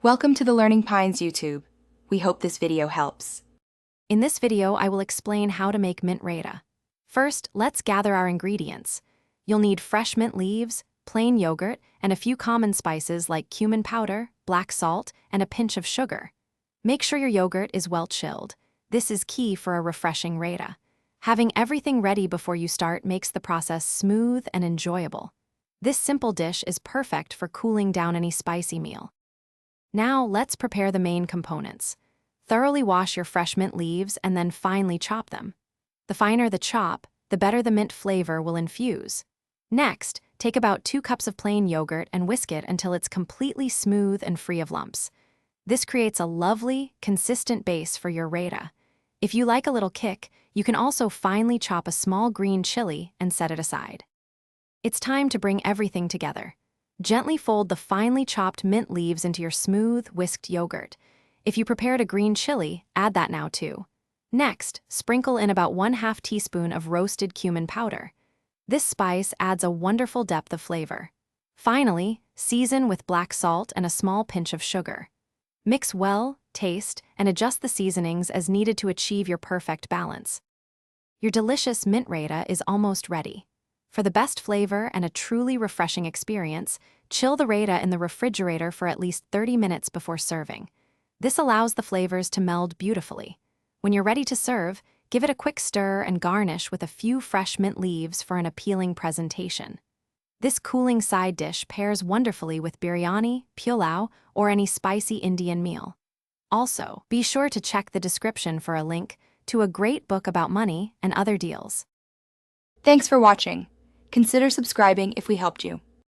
Welcome to the Learning Pines YouTube. We hope this video helps. In this video, I will explain how to make mint raita. First, let's gather our ingredients. You'll need fresh mint leaves, plain yogurt, and a few common spices like cumin powder, black salt, and a pinch of sugar. Make sure your yogurt is well chilled. This is key for a refreshing raita. Having everything ready before you start makes the process smooth and enjoyable. This simple dish is perfect for cooling down any spicy meal. Now, let's prepare the main components. Thoroughly wash your fresh mint leaves and then finely chop them. The finer the chop, the better the mint flavor will infuse. Next, take about 2 cups of plain yogurt and whisk it until it's completely smooth and free of lumps. This creates a lovely, consistent base for your raita. If you like a little kick, you can also finely chop a small green chili and set it aside. It's time to bring everything together. Gently fold the finely chopped mint leaves into your smooth, whisked yogurt. If you prepared a green chili, add that now too. Next, sprinkle in about 1/2 teaspoon of roasted cumin powder. This spice adds a wonderful depth of flavor. Finally, season with black salt and a small pinch of sugar. Mix well, taste, and adjust the seasonings as needed to achieve your perfect balance. Your delicious mint raita is almost ready. For the best flavor and a truly refreshing experience, chill the raita in the refrigerator for at least 30 minutes before serving. This allows the flavors to meld beautifully. When you're ready to serve, give it a quick stir and garnish with a few fresh mint leaves for an appealing presentation. This cooling side dish pairs wonderfully with biryani, pulao, or any spicy Indian meal. Also, be sure to check the description for a link to a great book about money and other deals. Thanks for watching. Consider subscribing if we helped you.